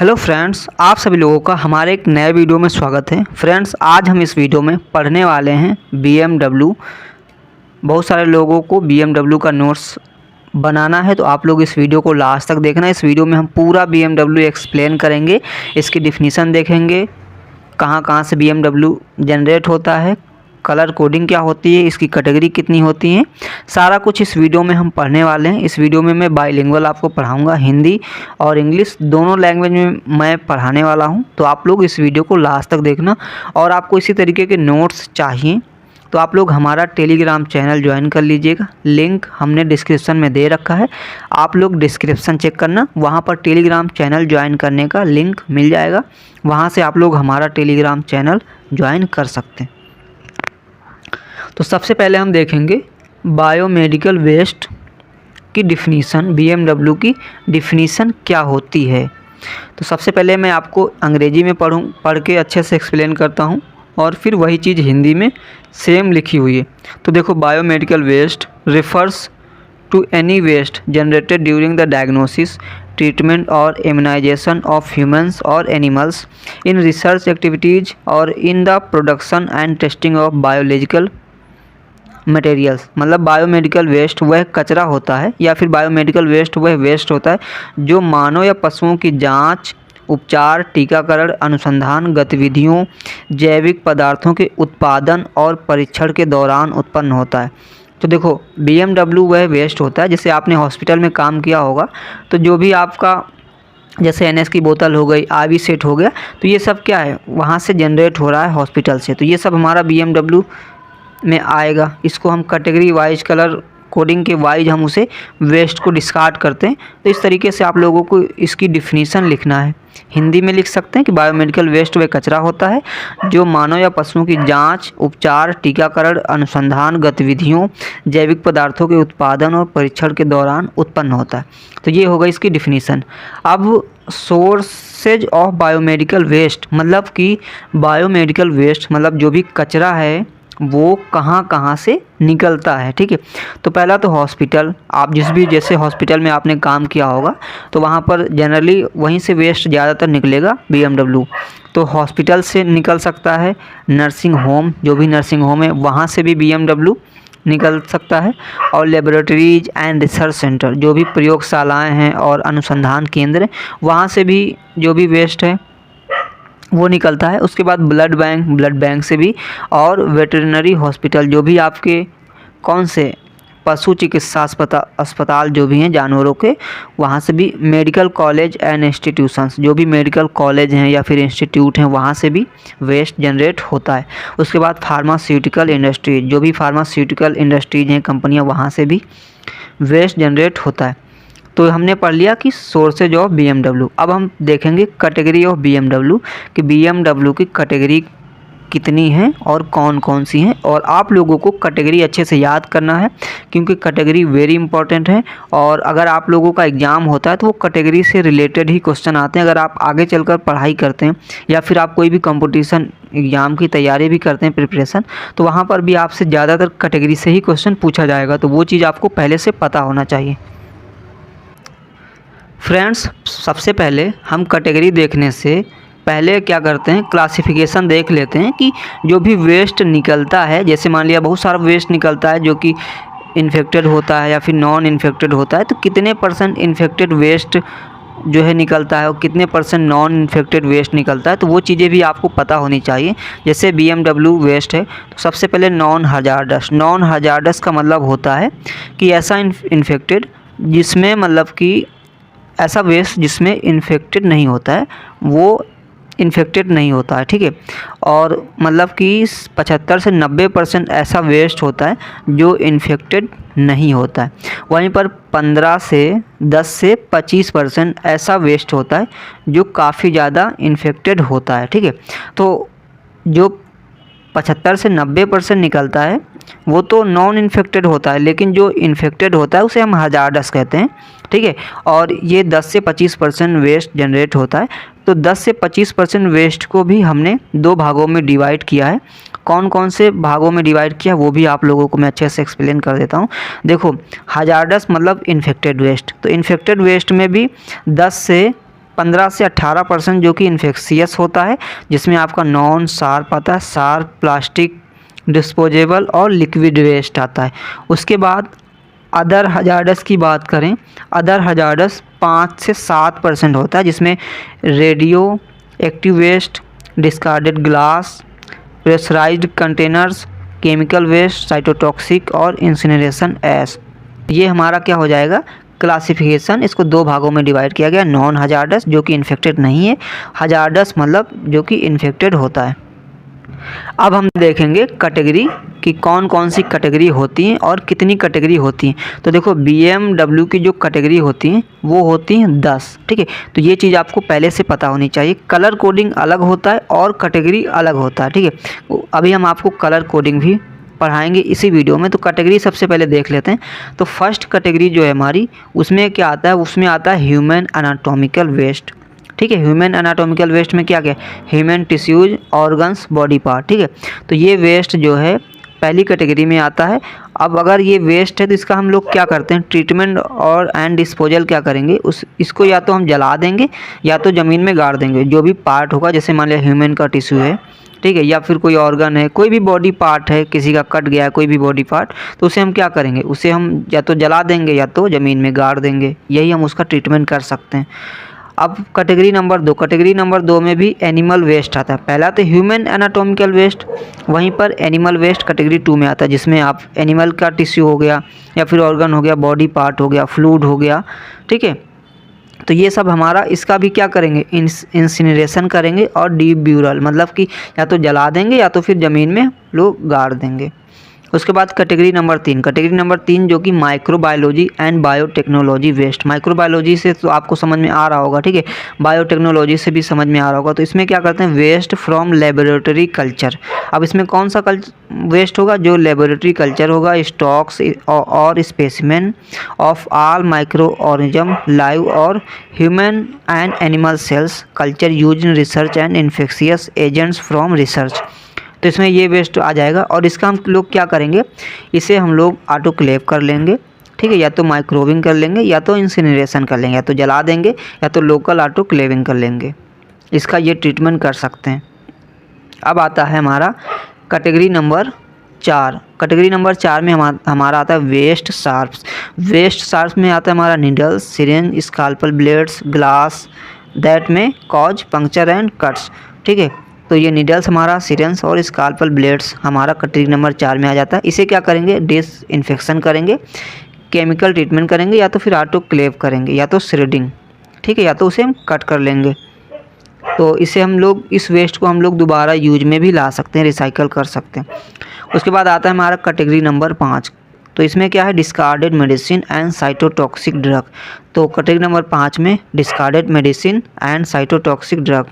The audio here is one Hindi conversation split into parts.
हेलो फ्रेंड्स, आप सभी लोगों का हमारे एक नए वीडियो में स्वागत है। फ्रेंड्स, आज हम इस वीडियो में पढ़ने वाले हैं BMW। बहुत सारे लोगों को BMW का नोट्स बनाना है, तो आप लोग इस वीडियो को लास्ट तक देखना। इस वीडियो में हम पूरा BMW एक्सप्लेन करेंगे, इसकी डिफिनीसन देखेंगे, कहाँ कहाँ से BMW जनरेट होता है, कलर कोडिंग क्या होती है, इसकी कैटेगरी कितनी होती हैं, सारा कुछ इस वीडियो में हम पढ़ने वाले हैं। इस वीडियो में मैं बाइलिंगुअल आपको पढ़ाऊंगा, हिंदी और इंग्लिश दोनों लैंग्वेज में मैं पढ़ाने वाला हूं। तो आप लोग इस वीडियो को लास्ट तक देखना। और आपको इसी तरीके के नोट्स चाहिए तो आप लोग हमारा टेलीग्राम चैनल ज्वाइन कर लीजिएगा। लिंक हमने डिस्क्रिप्शन में दे रखा है, आप लोग डिस्क्रिप्शन चेक करना, वहाँ पर टेलीग्राम चैनल ज्वाइन करने का लिंक मिल जाएगा। वहाँ से आप लोग हमारा टेलीग्राम चैनल ज्वाइन कर सकते हैं। तो सबसे पहले हम देखेंगे बायोमेडिकल वेस्ट की डिफिनीसन, BMW की डिफिनीसन क्या होती है। तो सबसे पहले मैं आपको अंग्रेजी में पढ़ के अच्छे से एक्सप्लेन करता हूँ और फिर वही चीज़ हिंदी में सेम लिखी हुई है। तो देखो, biomedical waste refers to any waste generated during the diagnosis, treatment और इम्यूनाइजेशन ऑफ ह्यूमंस और एनिमल्स इन रिसर्च एक्टिविटीज़ और in the production and testing of biological materials. मतलब बायोमेडिकल वेस्ट वह कचरा होता है या फिर बायोमेडिकल वेस्ट वह वेस्ट होता है जो मानव या पशुओं की जांच, उपचार, टीकाकरण, अनुसंधान गतिविधियों, जैविक पदार्थों के उत्पादन और परीक्षण के दौरान उत्पन्न होता है। तो देखो, BMW वह वेस्ट होता है, जैसे आपने हॉस्पिटल में काम किया होगा तो जो भी आपका जैसे NS की बोतल हो गई, IV सेट हो गया, तो ये सब क्या है, वहाँ से जनरेट हो रहा है हॉस्पिटल से। तो ये सब हमारा BMW में आएगा। इसको हम कैटेगरी वाइज, कलर कोडिंग के वाइज हम उसे वेस्ट को डिस्कार्ड करते हैं। तो इस तरीके से आप लोगों को इसकी डिफिनीसन लिखना है। हिंदी में लिख सकते हैं कि बायोमेडिकल वेस्ट वह कचरा होता है जो मानव या पशुओं की जांच, उपचार, टीकाकरण, अनुसंधान गतिविधियों, जैविक पदार्थों के उत्पादन और परीक्षण के दौरान उत्पन्न होता है। तो ये होगा इसकी डिफिनीसन। अब सोर्सेज ऑफ बायोमेडिकल वेस्ट, मतलब कि बायोमेडिकल वेस्ट मतलब जो भी कचरा है वो कहाँ कहाँ से निकलता है। ठीक है, तो पहला तो हॉस्पिटल, आप जैसे हॉस्पिटल में आपने काम किया होगा तो वहाँ पर जनरली वहीं से वेस्ट ज़्यादातर निकलेगा BMW। तो हॉस्पिटल से निकल सकता है, नर्सिंग होम, जो भी नर्सिंग होम है वहाँ से भी BMW निकल सकता है, और लेबोरेटरीज एंड रिसर्च सेंटर, जो भी प्रयोगशालाएँ हैं और अनुसंधान केंद्र वहाँ से भी जो भी वेस्ट है वो निकलता है। उसके बाद ब्लड बैंक से भी, और वेटरनरी हॉस्पिटल, जो भी आपके कौन से पशु चिकित्सा अस्पताल जो भी हैं जानवरों के, वहाँ से भी, मेडिकल कॉलेज एंड इंस्टीट्यूशंस, जो भी मेडिकल कॉलेज हैं या फिर इंस्टीट्यूट हैं वहाँ से भी वेस्ट जनरेट होता है। उसके बाद फार्मास्यूटिकल इंडस्ट्रीज, जो भी फार्मास्यूटिकल इंडस्ट्रीज हैं, कंपनियाँ, वहाँ से भी वेस्ट जनरेट होता है। तो हमने पढ़ लिया कि सोर्सेज ऑफ BMW। अब हम देखेंगे कैटेगरी ऑफ BMW कि BMW की कैटेगरी कितनी है और कौन कौन सी हैं। और आप लोगों को कैटेगरी अच्छे से याद करना है क्योंकि कैटेगरी वेरी इंपॉर्टेंट है। और अगर आप लोगों का एग्ज़ाम होता है तो वो कैटेगरी से रिलेटेड ही क्वेश्चन आते हैं। अगर आप आगे चलकर पढ़ाई करते हैं या फिर आप कोई भी कंपटीशन एग्ज़ाम की तैयारी भी करते हैं, प्रिपरेशन, तो वहाँ पर भी आपसे ज़्यादातर कैटेगरी से ही क्वेश्चन पूछा जाएगा। तो वो चीज़ आपको पहले से पता होना चाहिए। फ्रेंड्स, सबसे पहले हम कैटेगरी देखने से पहले क्या करते हैं, क्लासिफिकेशन देख लेते हैं कि जो भी वेस्ट निकलता है, जैसे मान लिया बहुत सारा वेस्ट निकलता है जो कि इन्फेक्टेड होता है या फिर नॉन इन्फेक्टेड होता है, तो कितने % इन्फेक्टेड वेस्ट जो है निकलता है और कितने % नॉन इन्फेक्टेड वेस्ट निकलता है, तो वो चीज़ें भी आपको पता होनी चाहिए। जैसे BMW वेस्ट है तो सबसे पहले नॉन हजार्डस का मतलब होता है कि ऐसा इन्फेक्टेड जिसमें, मतलब कि ऐसा वेस्ट जिसमें इन्फेक्टेड नहीं होता है, वो इन्फेक्टेड नहीं होता है। ठीक है, और मतलब कि 75 से 90% ऐसा वेस्ट होता है जो इन्फेक्टेड नहीं होता है। वहीं पर 10 से 25% ऐसा वेस्ट होता है जो काफ़ी ज़्यादा इन्फेक्टेड होता है। ठीक है, तो जो 75 से 90% निकलता है वो तो नॉन इन्फेक्टेड होता है, लेकिन जो इन्फेक्टेड होता है उसे हम हजार्डस कहते हैं। ठीक है, और ये 10 से 25% वेस्ट जनरेट होता है। तो 10 से 25% वेस्ट को भी हमने 2 भागों में डिवाइड किया है। कौन कौन से भागों में डिवाइड किया वो भी आप लोगों को मैं अच्छे से एक्सप्लेन कर देता हूँ। देखो, हजार्डस मतलब इन्फेक्टेड वेस्ट, तो इन्फेक्टेड वेस्ट में भी 10 से 15 से 18% जो कि इन्फेक्शियस होता है, जिसमें आपका नॉन शार्प आता है, शार्प, प्लास्टिक, डिस्पोजेबल और लिक्विड वेस्ट आता है। उसके बाद अदर हजार्डस की बात करें, अदर हजार्डस 5 से 7% होता है, जिसमें radio active waste, discarded glass, pressurised containers, chemical waste, cytotoxic और इंसिनरेशन एश। ये हमारा क्या हो जाएगा क्लासिफिकेशन। इसको 2 भागों में डिवाइड किया गया, नॉन हजार्डस जो कि इन्फेक्टेड नहीं है, हजार्डस मतलब जो कि इन्फेक्टेड होता है। अब हम देखेंगे कैटेगरी कि कौन कौन सी कैटेगरी होती हैं और कितनी कैटेगरी होती हैं। तो देखो BMW की जो कैटेगरी होती हैं वो होती हैं 10, ठीक है। तो ये चीज़ आपको पहले से पता होनी चाहिए। कलर कोडिंग अलग होता है और कैटेगरी अलग होता है, ठीक है। अभी हम आपको कलर कोडिंग भी पढ़ाएंगे इसी वीडियो में। तो कैटेगरी सबसे पहले देख लेते हैं। तो फर्स्ट कैटेगरी जो है हमारी, उसमें क्या आता है, उसमें आता है ह्यूमन एनाटॉमिकल वेस्ट, ठीक है। ह्यूमन एनाटॉमिकल वेस्ट में क्या क्या, human tissues, organs, body part, ठीक है। तो ये वेस्ट जो है पहली कैटेगरी में आता है। अब अगर ये वेस्ट है तो इसका हम लोग क्या करते हैं, ट्रीटमेंट और एंड डिस्पोजल क्या करेंगे, इसको या तो हम जला देंगे या तो ज़मीन में गाड़ देंगे। जो भी पार्ट होगा, जैसे मान लिया ह्यूमन का टिश्यू है, ठीक है, या फिर कोई ऑर्गन है, कोई भी बॉडी पार्ट है, किसी का कट गया है कोई भी बॉडी पार्ट, तो उसे हम क्या करेंगे, उसे हम या तो जला देंगे या तो ज़मीन में गाड़ देंगे। यही हम उसका ट्रीटमेंट कर सकते हैं। अब कैटेगरी नंबर 2, कैटेगरी नंबर 2 में भी एनिमल वेस्ट आता है। पहला तो ह्यूमन एनाटॉमिकल वेस्ट, वहीं पर एनिमल वेस्ट कैटेगरी 2 में आता है, जिसमें आप एनिमल का टिश्यू हो गया या फिर ऑर्गन हो गया, बॉडी पार्ट हो गया, फ्लूइड हो गया, ठीक है। तो ये सब हमारा, इसका भी क्या करेंगे, इंसिनरेशन करेंगे और डीप ब्यूरल मतलब कि या तो जला देंगे या तो फिर ज़मीन में लोग गाड़ देंगे। उसके बाद कैटेगरी नंबर 3, कैटेगरी नंबर 3 जो कि microbiology and biotechnology waste. Microbiology से तो आपको समझ में आ रहा होगा, ठीक है, बायोटेक्नोलॉजी से भी समझ में आ रहा होगा। तो इसमें क्या करते हैं, वेस्ट फ्रॉम लेबोरेटरी कल्चर। अब इसमें कौन सा वेस्ट होगा, जो लेबोरेटरी कल्चर होगा, स्टॉक्स और स्पेसिमेन ऑफ ऑल माइक्रो ऑर्गेनिज्म लाइव और human and animal cells culture use in research and infectious agents from research. तो इसमें ये वेस्ट आ जाएगा और इसका हम लोग क्या करेंगे, इसे हम लोग ऑटोक्लेव कर लेंगे, ठीक है, या तो माइक्रोविंग कर लेंगे या तो इंसिनरेशन कर लेंगे, या तो जला देंगे या तो लोकल ऑटोक्लेविंग कर लेंगे। इसका ये ट्रीटमेंट कर सकते हैं। अब आता है हमारा कैटेगरी नंबर 4। कैटेगरी नंबर 4 में हमारा आता है वेस्ट शार्प्स। वेस्ट शार्प्स में आता है हमारा needles, syringe, scalpel blades, glass that में कॉज पंक्चर एंड कट्स, ठीक है। तो ये नीडल्स हमारा, सिरेंस और स्काल्पल ब्लेड्स हमारा कैटेगरी नंबर 4 में आ जाता है। इसे क्या करेंगे, डिसइंफेक्शन करेंगे, केमिकल ट्रीटमेंट करेंगे, या तो फिर ऑटोक्लेव करेंगे, या तो श्रेडिंग, ठीक है, या तो उसे हम कट कर लेंगे। तो इसे हम लोग, इस वेस्ट को हम लोग दोबारा यूज में भी ला सकते हैं, रिसाइकल कर सकते हैं। उसके बाद आता है हमारा कैटेगरी नंबर 5। तो इसमें क्या है, discarded medicine and cytotoxic drug. तो कैटेगरी नंबर 5 में discarded medicine and cytotoxic drug.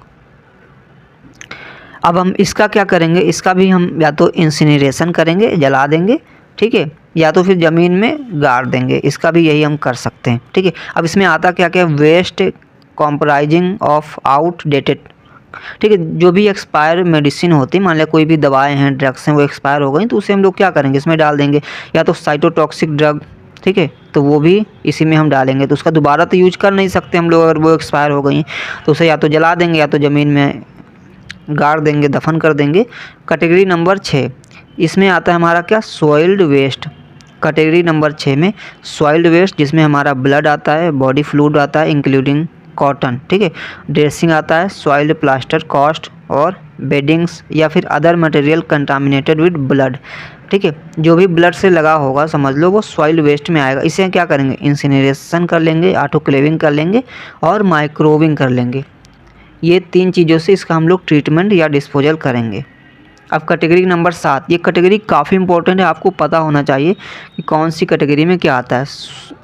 अब हम इसका क्या करेंगे, इसका भी हम या तो इंसिनरेशन करेंगे, जला देंगे, ठीक है, या तो फिर ज़मीन में गाड़ देंगे। इसका भी यही हम कर सकते हैं, ठीक है। अब इसमें आता क्या क्या, वेस्ट कॉम्प्राइजिंग ऑफ आउटडेटेड, ठीक है, जो भी एक्सपायर मेडिसिन होती है, मान लिया कोई भी दवाएं हैं, ड्रग्स हैं, वो एक्सपायर हो गई, तो उसे हम लोग क्या करेंगे, इसमें डाल देंगे, या तो साइटोटॉक्सिक ड्रग, ठीक है, तो वो भी इसी में हम डालेंगे। तो उसका दोबारा तो यूज कर नहीं सकते हम लोग, अगर वो एक्सपायर हो गई तो उसे या तो जला देंगे या तो ज़मीन में गाड़ देंगे, दफन कर देंगे। कैटेगरी नंबर 6, इसमें आता है हमारा क्या, सॉइल्ड वेस्ट। कैटेगरी नंबर 6 में सॉइल्ड वेस्ट, जिसमें हमारा ब्लड आता है, बॉडी फ्लूइड आता है इंक्लूडिंग कॉटन, ठीक है, ड्रेसिंग आता है, सॉइल्ड प्लास्टर, कॉस्ट और बेडिंग्स या फिर other material contaminated with blood, ठीक है, जो भी ब्लड से लगा होगा समझ लो वो सॉइल वेस्ट में आएगा। इसे क्या करेंगे, इंसिनरेशन कर लेंगे, ऑटोक्लेविंग कर लेंगे और माइक्रोविंग कर लेंगे। ये 3 चीज़ों से इसका हम लोग ट्रीटमेंट या डिस्पोजल करेंगे। अब कैटेगरी नंबर 7, ये कैटेगरी काफ़ी इंपॉर्टेंट है, आपको पता होना चाहिए कि कौन सी कैटेगरी में क्या आता है।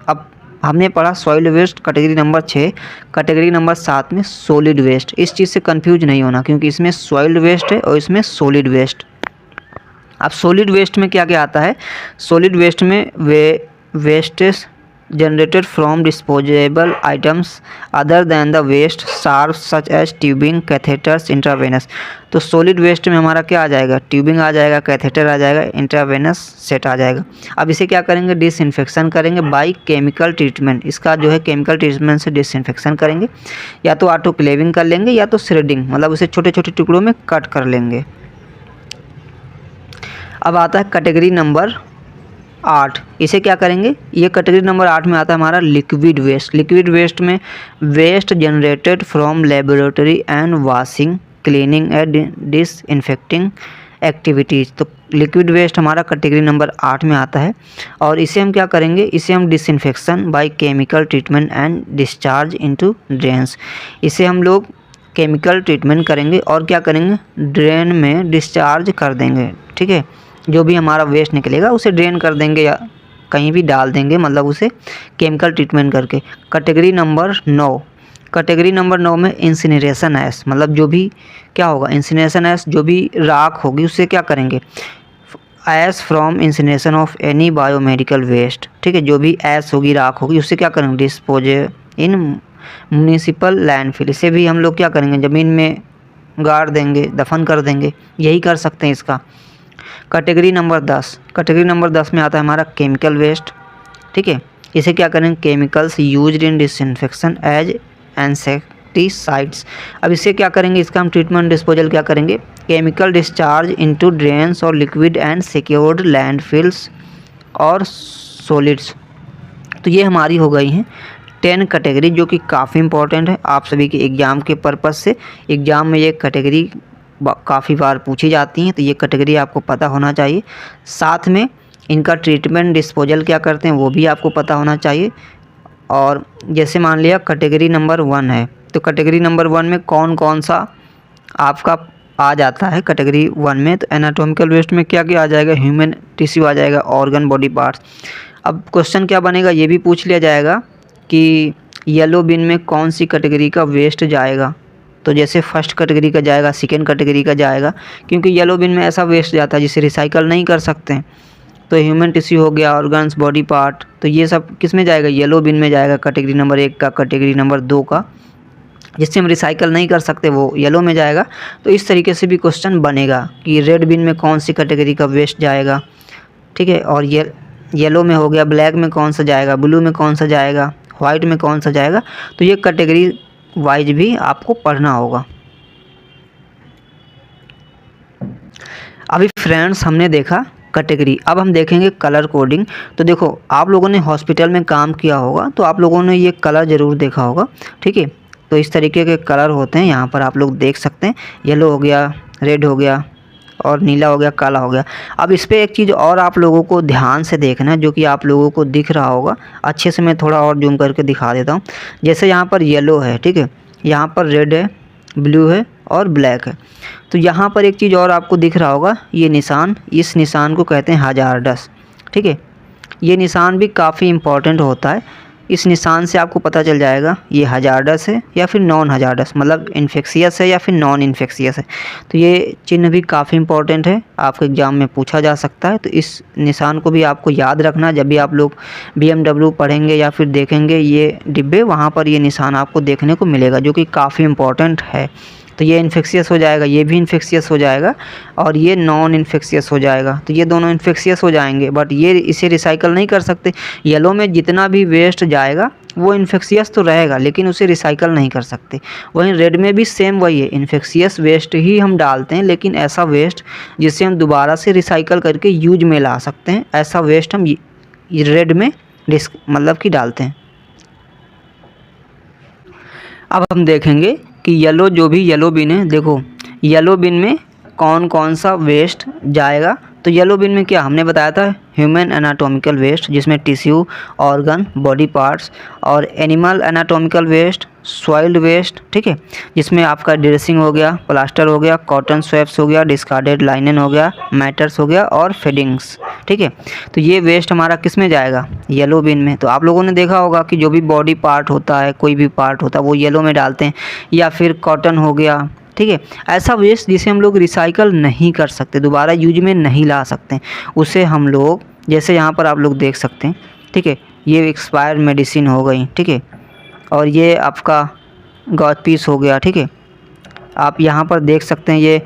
अब हमने पढ़ा soil waste category number 6, category number 7 में सॉलिड वेस्ट। इस चीज़ से कंफ्यूज नहीं होना, क्योंकि इसमें सॉइल वेस्ट है और इसमें सॉलिड वेस्ट। अब सॉलिड वेस्ट में क्या क्या आता है, सॉलिड वेस्ट में wastage generated from disposable items other than the waste sharps such as tubing, catheters, intravenous। तो सॉलिड वेस्ट में हमारा क्या आ जाएगा, ट्यूबिंग आ जाएगा, कैथेटर आ जाएगा, इंट्रावेनस सेट आ जाएगा। अब इसे क्या करेंगे, डिसइंफेक्शन करेंगे बाय केमिकल ट्रीटमेंट। इसका जो है केमिकल ट्रीटमेंट से डिसइंफेक्शन करेंगे, या तो ऑटोक्लेविंग कर लेंगे या तो श्रेडिंग, मतलब उसे छोटे छोटे टुकड़ों में कट कर लेंगे। अब आता है कैटेगरी नंबर 8। इसे क्या करेंगे, ये कैटेगरी नंबर 8 में आता है हमारा लिक्विड वेस्ट। लिक्विड वेस्ट में waste generated from laboratory and washing, cleaning and disinfecting activities. तो लिक्विड वेस्ट हमारा कैटेगरी नंबर 8 में आता है, और इसे हम क्या करेंगे, इसे हम disinfection by chemical treatment and discharge into drains. इसे हम लोग केमिकल ट्रीटमेंट करेंगे और क्या करेंगे, ड्रेन में डिस्चार्ज कर देंगे। ठीक है, जो भी हमारा वेस्ट निकलेगा उसे ड्रेन कर देंगे या कहीं भी डाल देंगे, मतलब उसे केमिकल ट्रीटमेंट करके। Category number 9। कैटेगरी नंबर 9 में इंसिनरेशन ऐश, मतलब जो भी क्या होगा, इंसिनरेशन ऐश जो भी राख होगी उससे क्या करेंगे, ash from incineration of any biomedical waste. ठीक है, जो भी ऐश होगी, राख होगी, उससे क्या करेंगे, डिस्पोज इन म्यूनिसिपल लैंडफिल। इसे भी हम लोग क्या करेंगे, ज़मीन में गाड़ देंगे, दफन कर देंगे, यही कर सकते हैं इसका। Category number 10। कैटेगरी नंबर 10 में आता है हमारा केमिकल वेस्ट। ठीक है, इसे क्या करेंगे, chemicals used in disinfection as insecticides. अब इसे क्या करेंगे, इसका हम ट्रीटमेंट डिस्पोजल क्या करेंगे, केमिकल डिस्चार्ज इनटू ड्रेन्स और लिक्विड एंड सिक्योर्ड लैंडफिल्स और सॉलिड्स। तो ये हमारी हो गई हैं 10 कैटेगरी, जो कि काफ़ी इंपॉर्टेंट है आप सभी के एग्ज़ाम के पर्पज़ से। एग्ज़ाम में ये कैटेगरी काफ़ी बार पूछी जाती हैं, तो ये कैटेगरी आपको पता होना चाहिए। साथ में इनका ट्रीटमेंट डिस्पोजल क्या करते हैं वो भी आपको पता होना चाहिए। और जैसे मान लिया कैटेगरी नंबर 1 है, तो कैटेगरी नंबर 1 में कौन कौन सा आपका आ जाता है कैटेगरी 1 में, तो एनाटॉमिकल वेस्ट में क्या क्या आ जाएगा, ह्यूमन टिश्यू आ जाएगा, ऑर्गन, बॉडी पार्ट्स। अब क्वेश्चन क्या बनेगा, ये भी पूछ लिया जाएगा कि येलो बिन में कौन सी कैटेगरी का वेस्ट जाएगा। तो जैसे फर्स्ट कैटेगरी का जाएगा, सेकेंड कैटेगरी का जाएगा, क्योंकि येलो बिन में ऐसा वेस्ट जाता है जिसे रिसाइकल नहीं कर सकते हैं। तो ह्यूमन टिश्यू हो गया, ऑर्गन्स, बॉडी पार्ट, तो ये सब किस में जाएगा, येलो बिन में जाएगा, कैटेगरी नंबर 1 का, कैटेगरी नंबर 2 का। जिससे हम रिसाइकल नहीं कर सकते वो येलो में जाएगा। तो इस तरीके से भी क्वेश्चन बनेगा कि रेड बिन में कौन सी कैटेगरी का वेस्ट जाएगा। ठीक है, और ये येलो में हो गया, ब्लैक में कौन सा जाएगा, ब्लू में कौन सा जाएगा, वाइट में कौन सा जाएगा। तो ये कैटेगरी वाइज भी आपको पढ़ना होगा। अभी फ्रेंड्स हमने देखा कैटेगरी, अब हम देखेंगे कलर कोडिंग। तो देखो, आप लोगों ने हॉस्पिटल में काम किया होगा तो आप लोगों ने ये कलर ज़रूर देखा होगा। ठीक है, तो इस तरीके के कलर होते हैं, यहाँ पर आप लोग देख सकते हैं। येलो हो गया, रेड हो गया, और नीला हो गया, काला हो गया। अब इस पर एक चीज़ और आप लोगों को ध्यान से देखना है, जो कि आप लोगों को दिख रहा होगा अच्छे से। मैं थोड़ा और जूम करके दिखा देता हूँ। जैसे यहाँ पर येलो है, ठीक है, यहाँ पर रेड है, ब्लू है और ब्लैक है। तो यहाँ पर एक चीज़ और आपको दिख रहा होगा, ये निशान, इस निशान को कहते हैं हजार्डस। ठीक है, ये निशान भी काफ़ी इम्पॉर्टेंट होता है। इस निशान से आपको पता चल जाएगा ये हजार्डस है या फिर नॉन हजार्डस, मतलब इन्फेक्शियस है या फिर नॉन इन्फेक्शियस है। तो ये चिन्ह भी काफ़ी इंपॉर्टेंट है, आपके एग्ज़ाम में पूछा जा सकता है। तो इस निशान को भी आपको याद रखना, जब भी आप लोग BMW पढ़ेंगे या फिर देखेंगे ये डिब्बे, वहाँ पर ये निशान आपको देखने को मिलेगा, जो कि काफ़ी इम्पॉर्टेंट है। तो ये इन्फेक्शियस हो जाएगा, ये भी इन्फेक्शियस हो जाएगा, और ये नॉन इन्फेक्शियस हो जाएगा। तो ये दोनों इन्फेक्शियस हो जाएंगे, बट ये इसे रिसाइकल नहीं कर सकते। येलो में जितना भी वेस्ट जाएगा वो इन्फेक्शियस तो रहेगा, लेकिन उसे रिसाइकल नहीं कर सकते। वहीं रेड में भी सेम वही है, इन्फेक्शियस वेस्ट ही हम डालते हैं, लेकिन ऐसा वेस्ट जिसे हम दोबारा से रिसाइकल करके यूज में ला सकते हैं, ऐसा वेस्ट हम रेड में मतलब कि डालते हैं। अब हम देखेंगे कि येलो, जो भी येलो बिन है, देखो येलो बिन में कौन कौन सा वेस्ट जाएगा। तो येलो बिन में क्या हमने बताया था, ह्यूमन एनाटॉमिकल वेस्ट, जिसमें टिश्यू, ऑर्गन, बॉडी पार्ट्स, और animal anatomical waste, soiled waste, ठीक है, जिसमें आपका ड्रेसिंग हो गया, प्लास्टर हो गया, कॉटन स्वैप्स हो गया, डिस्कार्डेड लाइनन हो गया, मैटर्स हो गया, और फेडिंग्स। ठीक है, तो ये वेस्ट हमारा किस में जाएगा, येलो बिन में। तो आप लोगों ने देखा होगा कि जो भी बॉडी पार्ट होता है, कोई भी पार्ट होता है, वो येलो में डालते हैं, या फिर कॉटन हो गया। ठीक है, ऐसा वेस्ट जिसे हम लोग रिसाइकल नहीं कर सकते, दोबारा यूज में नहीं ला सकते, उसे हम लोग, जैसे यहाँ पर आप लोग देख सकते हैं, ठीक है, ये एक्सपायर मेडिसिन हो गई, ठीक है। और ये आपका गॉथ पीस हो गया, ठीक है। आप यहाँ पर देख सकते हैं ये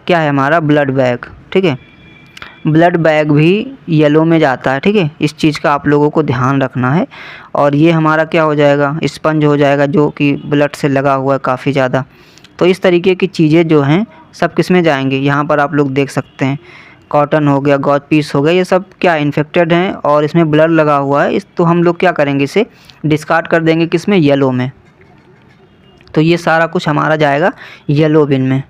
क्या है, हमारा ब्लड बैग, ठीक है। ब्लड बैग भी येलो में जाता है, ठीक है। इस चीज़ का आप लोगों को ध्यान रखना है। और ये हमारा क्या हो जाएगा, स्पंज हो जाएगा, जो कि ब्लड से लगा हुआ है काफ़ी ज़्यादा। तो इस तरीके की चीज़ें जो हैं सब किस में जाएंगे, यहाँ पर आप लोग देख सकते हैं। कॉटन हो गया, गॉथ पीस हो गया, ये सब क्या इन्फेक्टेड हैं और इसमें ब्लड लगा हुआ है। तो हम लोग क्या करेंगे, इसे डिस्कार्ड कर देंगे किस में, येलो में। तो ये सारा कुछ हमारा जाएगा येलो बिन में।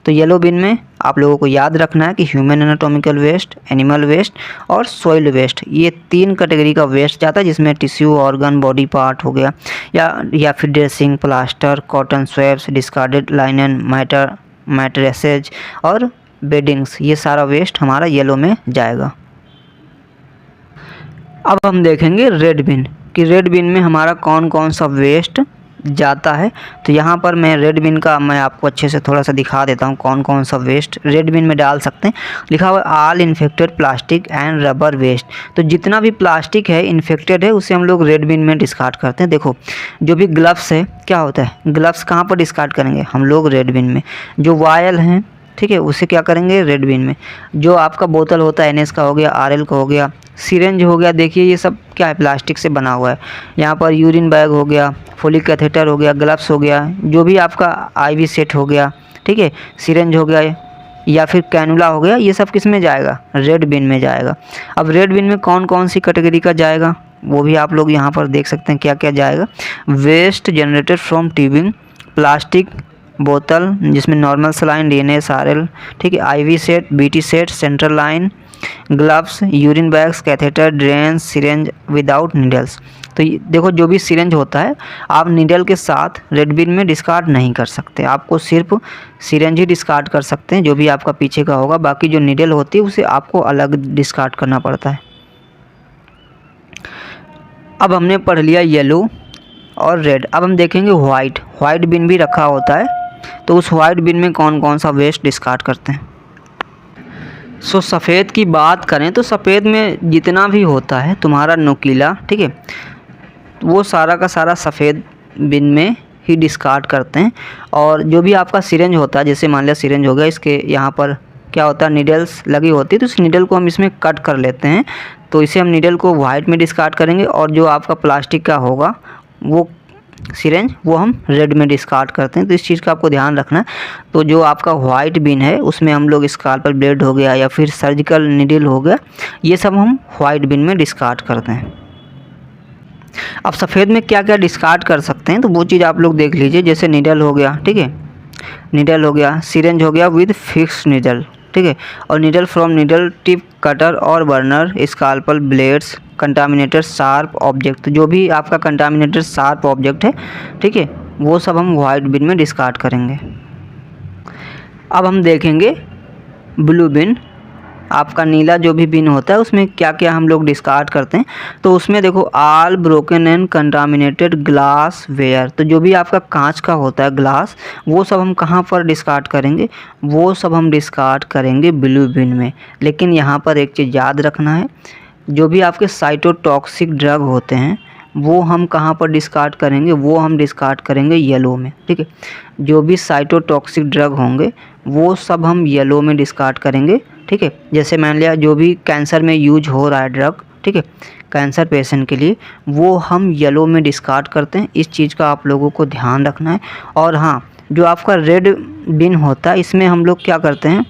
तो येलो बिन में आप लोगों को याद रखना है कि human anatomical waste, animal waste और सॉइल वेस्ट, ये 3 कैटेगरी का वेस्ट जाता है, जिसमें टिश्यू, ऑर्गन, बॉडी पार्ट हो गया, या फिर dressing, plaster, cotton swabs, discarded linen, mattresses और बेडिंग्स, ये सारा वेस्ट हमारा येलो में जाएगा। अब हम देखेंगे रेड बिन कि रेड बिन में हमारा कौन कौन सा वेस्ट जाता है। तो यहाँ पर मैं रेड बिन का मैं आपको अच्छे से थोड़ा सा दिखा देता हूँ कौन कौन सा वेस्ट रेड बिन में डाल सकते हैं। लिखा हुआ है all infected plastic and rubber waste. तो जितना भी प्लास्टिक है इन्फेक्टेड है उसे हम लोग रेड बिन में डिस्कार्ड करते हैं। देखो जो भी ग्लव्स है क्या होता है, ग्लव्स कहाँ पर डिस्कार्ड करेंगे हम लोग, रेड बिन में। जो वायल हैं, ठीक है, उसे क्या करेंगे, रेड बिन में। जो आपका बोतल होता है NS का हो गया, RL का हो गया, सिरेंज हो गया, देखिए ये सब क्या है, प्लास्टिक से बना हुआ है। यहाँ पर यूरिन बैग हो गया, फोलिक कैथेटर हो गया, ग्लव्स हो गया, जो भी आपका IV सेट हो गया, ठीक है, सिरेंज हो गया या फिर कैनुला हो गया, ये सब किस में जाएगा, रेड बिन में जाएगा। अब रेड बिन में कौन कौन सी कैटेगरी का जाएगा वो भी आप लोग यहाँ पर देख सकते हैं क्या क्या जाएगा। Waste generated from tubing, plastic बोतल जिसमें नॉर्मल सलाइन, DNS, RL, ठीक है, IV set, BT set, central line, gloves, urine bags, catheter, drain, syringe without needles. तो देखो जो भी सिरेंज होता है आप नीडल के साथ रेड बिन में डिस्कार्ड नहीं कर सकते, आपको सिर्फ सिरेंज ही डिस्कार्ड कर सकते हैं जो भी आपका पीछे का होगा। बाकी जो नीडल होती है उसे आपको अलग डिस्कार्ड करना पड़ता है। अब हमने पढ़ लिया येलो और रेड। अब हम देखेंगे वाइट बिन भी रखा होता है। तो उस वाइट बिन में कौन कौन सा वेस्ट डिस्कार्ड करते हैं। सो सफ़ेद की बात करें तो सफ़ेद में जितना भी होता है तुम्हारा नुकीला, ठीक है, वो सारा का सारा सफ़ेद बिन में ही डिस्कार्ड करते हैं। और जो भी आपका सिरेंज होता है, जैसे मान लिया सिरेंज हो गया, इसके यहाँ पर क्या होता है, नीडल्स लगी होती है, तो इस नीडल को हम इसमें कट कर लेते हैं। तो इसे हम नीडल को वाइट में डिस्कार्ड करेंगे। और जो आपका प्लास्टिक का होगा वो सिरेंज वो हम रेड में डिस्कार्ड करते हैं। तो इस चीज़ का आपको ध्यान रखना है। तो जो आपका वाइट बिन है उसमें हम लोग स्काल्पल ब्लेड हो गया या फिर सर्जिकल नीडल हो गया, ये सब हम वाइट बिन में डिस्कार्ड करते हैं। अब सफ़ेद में क्या क्या डिस्कार्ड कर सकते हैं तो वो चीज़ आप लोग देख लीजिए। जैसे नीडल हो गया, ठीक है, नीडल हो गया, सिरेंज हो गया विद फिक्स नीडल, ठीक है, और needle from needle tip, cutter और burner, scalpel blades, contaminated sharp object, जो भी आपका कंटामिनेटेड शार्प ऑब्जेक्ट है, ठीक है, वो सब हम वाइट बिन में डिस्कार्ड करेंगे। अब हम देखेंगे ब्लू बिन। आपका नीला जो भी बिन होता है उसमें क्या क्या हम लोग डिस्कार्ड करते हैं। तो उसमें देखो all broken and contaminated glassware. तो जो भी आपका कांच का होता है ग्लास, वो सब हम कहाँ पर डिस्कार्ड करेंगे, वो सब हम डिस्कार्ड करेंगे ब्लू बिन में। लेकिन यहाँ पर एक चीज़ याद रखना है, जो भी आपके साइटोटॉक्सिक ड्रग होते हैं वो हम कहाँ पर डिस्कार्ड करेंगे, वो हम डिस्कार्ड करेंगे येलो में, ठीक है। जो भी साइटोटॉक्सिक ड्रग होंगे वो सब हम येलो में डिस्कार्ड करेंगे, ठीक है। जैसे मान लिया जो भी कैंसर में यूज हो रहा है ड्रग, ठीक है, कैंसर पेशेंट के लिए, वो हम येलो में डिस्कार्ड करते हैं। इस चीज़ का आप लोगों को ध्यान रखना है। और हाँ, जो आपका रेड बिन होता है इसमें हम लोग क्या करते हैं,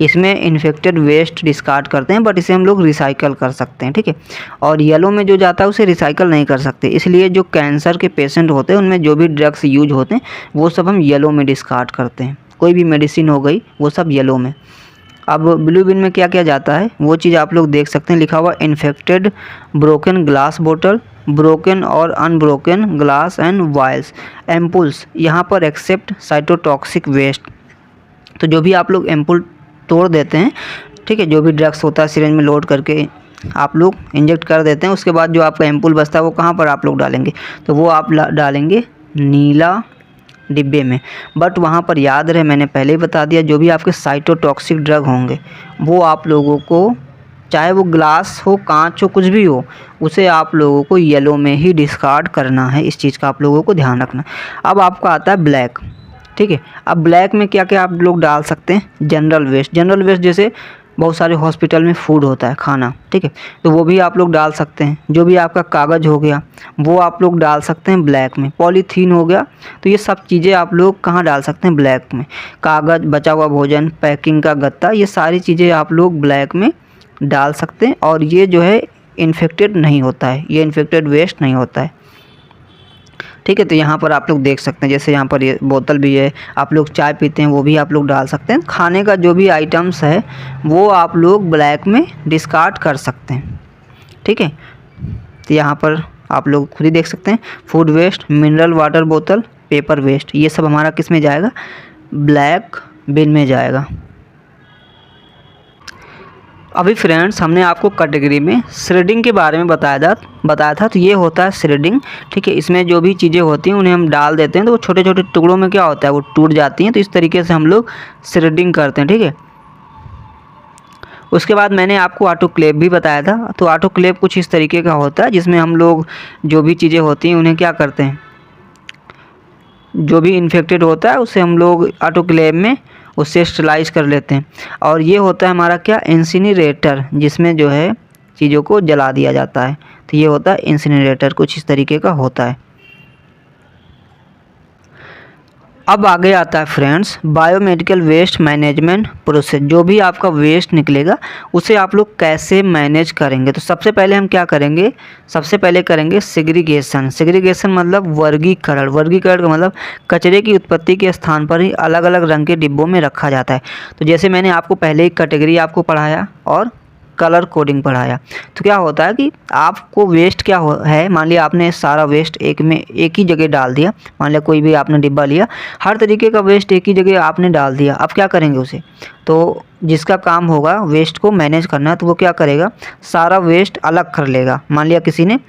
इसमें इन्फेक्टेड वेस्ट डिस्कार्ड करते हैं, बट इसे हम लोग रिसाइकल कर सकते हैं, ठीक है। और येलो में जो जाता है उसे रिसाइकल नहीं कर सकते, इसलिए जो कैंसर के पेशेंट होते हैं उनमें जो भी ड्रग्स यूज होते हैं वो सब हम येलो में डिस्कार्ड करते हैं। कोई भी मेडिसिन हो गई वो सब येलो में। अब ब्लू बिन में क्या क्या जाता है वो चीज़ आप लोग देख सकते हैं। लिखा हुआ इन्फेक्टेड ब्रोकन ग्लास बोतल, ब्रोकन और unbroken glass and vials, ampoules, यहाँ पर एक्सेप्ट साइटोटॉक्सिक वेस्ट। तो जो भी आप लोग एम्पुल तोड़ देते हैं, ठीक है, जो भी ड्रग्स होता है सिरिंज में लोड करके आप लोग इंजेक्ट कर देते हैं, उसके बाद जो आपका एम्पुल बचता है वो कहाँ पर आप लोग डालेंगे, तो वो आप डालेंगे नीला डिब्बे में। बट वहाँ पर याद रहे, मैंने पहले ही बता दिया, जो भी आपके साइटोटॉक्सिक ड्रग होंगे वो आप लोगों को चाहे वो ग्लास हो, कांच हो, कुछ भी हो, उसे आप लोगों को येलो में ही डिस्कार्ड करना है। इस चीज़ का आप लोगों को ध्यान रखना। अब आपका आता है ब्लैक, ठीक है। अब ब्लैक में क्या क्या आप लोग डाल सकते हैं, जनरल वेस्ट। जनरल वेस्ट जैसे बहुत सारे हॉस्पिटल में फूड होता है, खाना, ठीक है, तो वो भी आप लोग डाल सकते हैं। जो भी आपका कागज़ हो गया वो आप लोग डाल सकते हैं ब्लैक में। पॉलीथीन हो गया, तो ये सब चीज़ें आप लोग कहाँ डाल सकते हैं, ब्लैक में। कागज़, बचा हुआ भोजन, पैकिंग का गत्ता, ये सारी चीज़ें आप लोग ब्लैक में डाल सकते हैं। और ये जो है इन्फेक्टेड नहीं होता है, ये इन्फेक्टेड वेस्ट नहीं होता है, ठीक है। तो यहाँ पर आप लोग देख सकते हैं, जैसे यहाँ पर ये बोतल भी है, आप लोग चाय पीते हैं वो भी आप लोग डाल सकते हैं। खाने का जो भी आइटम्स है वो आप लोग ब्लैक में डिस्कार्ड कर सकते हैं, ठीक है। तो यहाँ पर आप लोग खुद ही देख सकते हैं, फूड वेस्ट, मिनरल वाटर बोतल, पेपर वेस्ट, ये सब हमारा किस में जाएगा, ब्लैक बिन में जाएगा। अभी फ्रेंड्स हमने आपको कैटेगरी में श्रेडिंग के बारे में बताया था। तो ये होता है श्रेडिंग, ठीक है। इसमें जो भी चीज़ें होती हैं उन्हें हम डाल देते हैं तो वो छोटे छोटे टुकड़ों में क्या होता है, वो टूट जाती हैं। तो इस तरीके से हम लोग श्रेडिंग करते हैं, ठीक है। उसके बाद मैंने आपको ऑटोक्लेव भी बताया था। तो ऑटोक्लेव कुछ इस तरीके का होता है जिसमें हम लोग जो भी चीज़ें होती हैं उन्हें क्या करते हैं, जो भी इन्फेक्टेड होता है उसे हम लोग ऑटोक्लेव में उससे स्टरलाइज कर लेते हैं। और ये होता है हमारा क्या, इंसिनरेटर, जिसमें जो है चीज़ों को जला दिया जाता है। तो ये होता है इंसिनरेटर, कुछ इस तरीके का होता है। अब आगे आता है friends biomedical waste management process. जो भी आपका वेस्ट निकलेगा उसे आप लोग कैसे मैनेज करेंगे। तो सबसे पहले हम क्या करेंगे, सबसे पहले करेंगे सेग्रीगेशन। सेग्रीगेशन मतलब वर्गीकरण। वर्गीकरण का मतलब कचरे की उत्पत्ति के स्थान पर ही अलग अलग रंग के डिब्बों में रखा जाता है। तो जैसे मैंने आपको पहले ही कैटेगरी आपको पढ़ाया और कलर कोडिंग पढ़ाया। तो क्या होता है कि आपको वेस्ट क्या है, मान लिया आपने सारा वेस्ट एक ही जगह डाल दिया। मान लिया कोई भी आपने डिब्बा लिया, हर तरीके का वेस्ट एक ही जगह आपने डाल दिया। अब क्या करेंगे उसे, तो जिसका काम होगा वेस्ट को मैनेज करना, तो वो क्या करेगा, सारा वेस्ट अलग कर लेगा। मान लिया किसी ने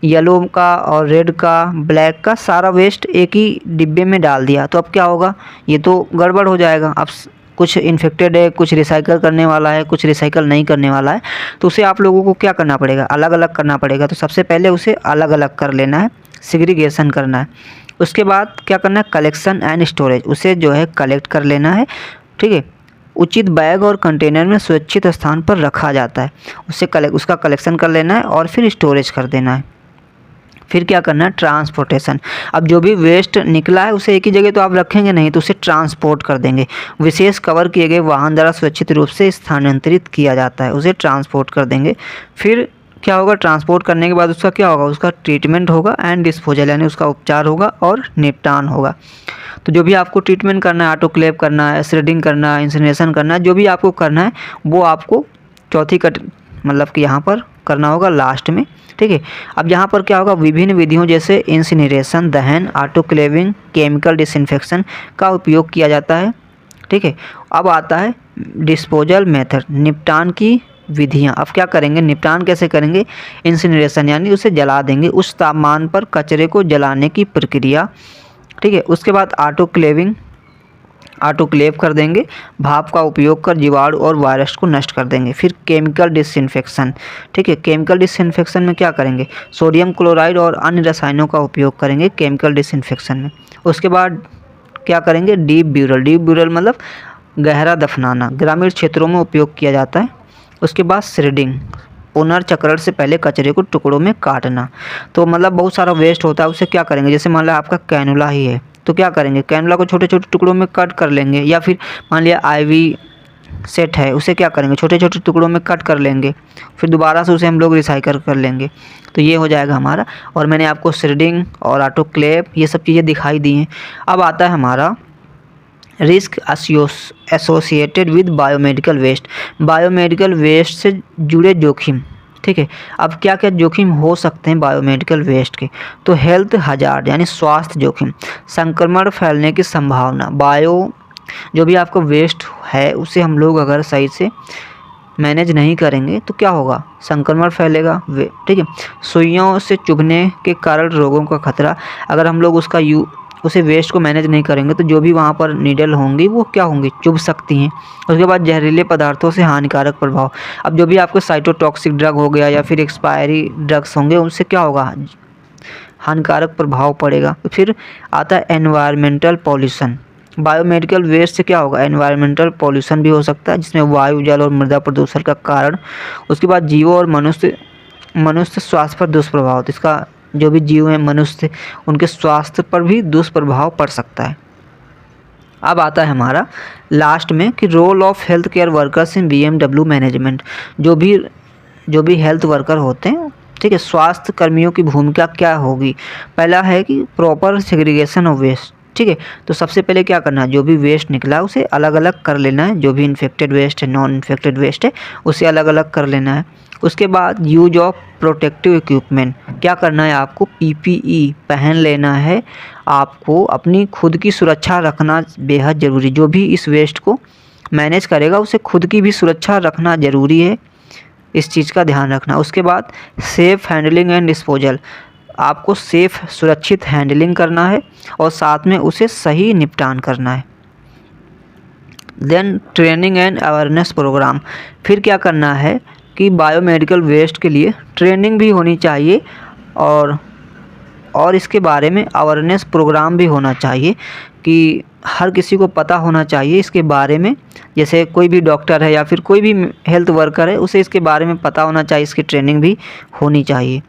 येलो का और रेड का, ब्लैक का सारा वेस्ट एक ही डिब्बे में डाल दिया, तो अब क्या होगा, ये तो गड़बड़ हो जाएगा। अब कुछ इन्फेक्टेड है, कुछ रिसाइकल करने वाला है, कुछ रिसाइकल नहीं करने वाला है, तो उसे आप लोगों को क्या करना पड़ेगा, अलग अलग करना पड़ेगा। तो सबसे पहले उसे अलग अलग कर लेना है, सेग्रीगेशन करना है। उसके बाद क्या करना है, कलेक्शन एंड स्टोरेज, उसे जो है कलेक्ट कर लेना है, ठीक है। उचित बैग और कंटेनर में सुरक्षित स्थान पर रखा जाता है, उसका कलेक्शन कर लेना है और फिर स्टोरेज कर देना है। फिर क्या करना है, ट्रांसपोर्टेशन। अब जो भी वेस्ट निकला है उसे एक ही जगह तो आप रखेंगे नहीं, तो उसे ट्रांसपोर्ट कर देंगे। विशेष कवर किए गए वाहन द्वारा सुरक्षित रूप से स्थानांतरित किया जाता है, उसे ट्रांसपोर्ट कर देंगे। फिर क्या होगा, ट्रांसपोर्ट करने के बाद उसका क्या होगा, उसका ट्रीटमेंट होगा एंड डिस्पोजल, यानी उसका उपचार होगा और निपटान होगा। तो जो भी आपको ट्रीटमेंट करना है, ऑटोक्लेव करना है, श्रेडिंग करना है, इंसिनरेशन करना है, जो भी आपको करना है वो आपको चौथी मतलब कि यहाँ पर करना होगा लास्ट में, ठीक है। अब यहाँ पर क्या होगा, विभिन्न विधियों जैसे इंसिनरेशन, दहन, ऑटोक्लेविंग, केमिकल डिसइंफेक्शन का उपयोग किया जाता है, ठीक है। अब आता है डिस्पोजल मेथड, निपटान की विधियाँ। अब क्या करेंगे, निपटान कैसे करेंगे, इंसिनरेशन यानी उसे जला देंगे, उस तापमान पर कचरे को जलाने की प्रक्रिया, ठीक है। उसके बाद ऑटोक्लेव कर देंगे, भाप का उपयोग कर जीवाणु और वायरस को नष्ट कर देंगे। फिर केमिकल डिसइंफेक्शन, ठीक है। केमिकल डिसइंफेक्शन में क्या करेंगे, सोडियम क्लोराइड और अन्य रसायनों का उपयोग करेंगे केमिकल डिसइंफेक्शन में। उसके बाद क्या करेंगे, डीप ब्यूरल। डीप ब्यूरल मतलब गहरा दफनाना, ग्रामीण क्षेत्रों में उपयोग किया जाता है। उसके बाद श्रेडिंग, पुनर्चक्रण से पहले कचरे को टुकड़ों में काटना। तो मतलब बहुत सारा वेस्ट होता है, उसे क्या करेंगे, जैसे मान लिया आपका कैनुला ही है तो क्या करेंगे, कैनुला को छोटे छोटे टुकड़ों में कट कर लेंगे। या फिर मान लिया आईवी सेट है, उसे क्या करेंगे, छोटे छोटे टुकड़ों में कट कर लेंगे, फिर दोबारा से उसे हम लोग रिसाइकल कर लेंगे। तो ये हो जाएगा हमारा। और मैंने आपको श्रेडिंग और ऑटोक्लेव ये सब चीज़ें दिखाई दी हैं। अब आता है हमारा risk associated with biomedical waste. Biomedical waste से जुड़े जोखिम, ठीक है। अब क्या क्या जोखिम हो सकते हैं बायोमेडिकल वेस्ट के, तो हेल्थ हजार्ड यानी स्वास्थ्य जोखिम, संक्रमण फैलने की संभावना। जो भी आपका वेस्ट है उसे हम लोग अगर सही से मैनेज नहीं करेंगे तो क्या होगा, संक्रमण फैलेगा, ठीक है। सुइयों से चुभने के कारण रोगों का खतरा, अगर हम लोग उसका उसे वेस्ट को मैनेज नहीं करेंगे तो जो भी वहाँ पर नीडल होंगी वो क्या होंगी, चुभ सकती हैं। उसके बाद जहरीले पदार्थों से हानिकारक प्रभाव। अब जो भी आपके साइटोटॉक्सिक ड्रग हो गया या फिर एक्सपायरी ड्रग्स होंगे उनसे क्या होगा, हानिकारक प्रभाव पड़ेगा। फिर आता है एनवायरमेंटल पॉल्यूशन। बायोमेडिकल वेस्ट से क्या होगा, एनवायरमेंटल पॉल्यूशन भी हो सकता है जिसमें वायु, जल और मृदा प्रदूषण का कारण। उसके बाद जीवों और मनुष्य स्वास्थ्य पर दुष्प्रभाव। तो इसका जो भी जीव हैं मनुष्य, उनके स्वास्थ्य पर भी दुष्प्रभाव पड़ सकता है। अब आता है हमारा लास्ट में कि role of health care workers in BMW management. जो भी हेल्थ वर्कर होते हैं, ठीक है, स्वास्थ्य कर्मियों की भूमिका क्या होगी। पहला है कि प्रॉपर सेग्रीगेशन ऑफ वेस्ट। ठीक है, तो सबसे पहले क्या करना है, जो भी वेस्ट निकला उसे अलग अलग कर लेना है। जो भी इन्फेक्टेड वेस्ट है, नॉन इन्फेक्टेड वेस्ट है, उसे अलग अलग कर लेना है। उसके बाद यूज ऑफ प्रोटेक्टिव इक्विपमेंट। क्या करना है, आपको PPE पहन लेना है। आपको अपनी खुद की सुरक्षा रखना बेहद ज़रूरी। जो भी इस वेस्ट को मैनेज करेगा उसे खुद की भी सुरक्षा रखना ज़रूरी है, इस चीज़ का ध्यान रखना। उसके बाद सेफ़ हैंडलिंग एंड डिस्पोजल। आपको सेफ़ सुरक्षित हैंडलिंग करना है और साथ में उसे सही निपटान करना है। Then training and awareness programme. फिर क्या करना है कि बायोमेडिकल वेस्ट के लिए ट्रेनिंग भी होनी चाहिए और इसके बारे में अवेयरनेस प्रोग्राम भी होना चाहिए कि हर किसी को पता होना चाहिए इसके बारे में। जैसे कोई भी डॉक्टर है या फिर कोई भी हेल्थ वर्कर है, उसे इसके बारे में पता होना चाहिए, इसकी ट्रेनिंग भी होनी चाहिए।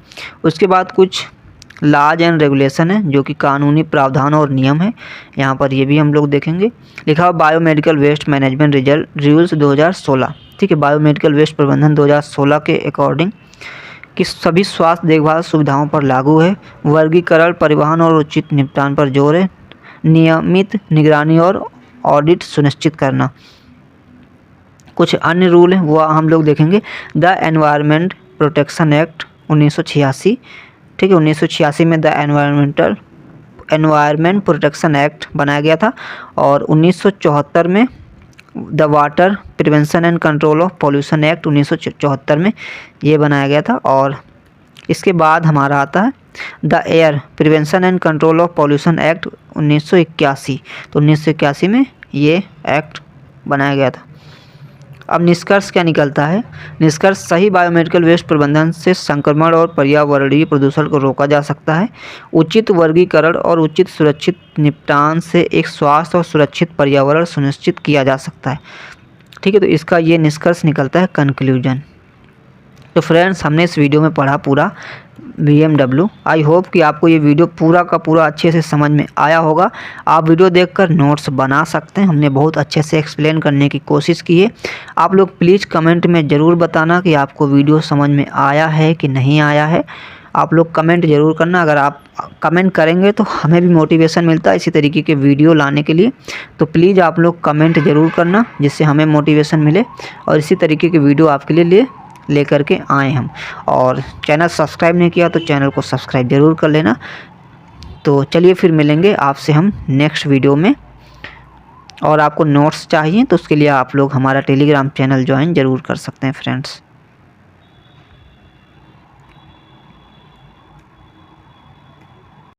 उसके बाद कुछ लॉज एंड रेगुलेशन है जो कि कानूनी प्रावधान और नियम है। यहाँ पर ये भी हम लोग देखेंगे। लिखा हुआ बायोमेडिकल वेस्ट मैनेजमेंट रूल्स 2016। ठीक है, बायोमेडिकल वेस्ट प्रबंधन 2016 के अकॉर्डिंग कि सभी स्वास्थ्य देखभाल सुविधाओं पर लागू है। वर्गीकरण, परिवहन और उचित निपटान पर जोर है। नियमित निगरानी और ऑडिट सुनिश्चित करना। कुछ अन्य रूल हैं वो हम लोग देखेंगे। The environment protection act 1986। ठीक है, 1986 में द एनवायरनमेंट प्रोटेक्शन एक्ट बनाया गया था और 1974 में the water prevention and control of pollution act 1974 में ये बनाया गया था। और इसके बाद हमारा आता है the air prevention and control of pollution act 1981। तो 1981 में ये एक्ट बनाया गया था। अब निष्कर्ष क्या निकलता है, निष्कर्ष सही बायोमेडिकल वेस्ट प्रबंधन से संक्रमण और पर्यावरणीय प्रदूषण को रोका जा सकता है। उचित वर्गीकरण और उचित सुरक्षित निपटान से एक स्वास्थ्य और सुरक्षित पर्यावरण सुनिश्चित किया जा सकता है। ठीक है, तो इसका ये निष्कर्ष निकलता है कंक्लूजन। तो फ्रेंड्स, हमने इस वीडियो में पढ़ा पूरा BMW। आई होप कि आपको ये वीडियो पूरा का पूरा अच्छे से समझ में आया होगा। आप वीडियो देखकर नोट्स बना सकते हैं, हमने बहुत अच्छे से एक्सप्लेन करने की कोशिश की है। आप लोग प्लीज़ कमेंट में ज़रूर बताना कि आपको वीडियो समझ में आया है कि नहीं आया है। आप लोग कमेंट ज़रूर करना। अगर आप कमेंट करेंगे तो हमें भी मोटिवेशन मिलता है इसी तरीके के वीडियो लाने के लिए। तो प्लीज़ आप लोग कमेंट ज़रूर करना जिससे हमें मोटिवेशन मिले और इसी तरीके के वीडियो आपके लिए लेकर के आए हम। और चैनल सब्सक्राइब नहीं किया तो चैनल को सब्सक्राइब ज़रूर कर लेना। तो चलिए फिर मिलेंगे आपसे हम नेक्स्ट वीडियो में। और आपको नोट्स चाहिए तो उसके लिए आप लोग हमारा टेलीग्राम चैनल ज्वाइन ज़रूर कर सकते हैं फ्रेंड्स।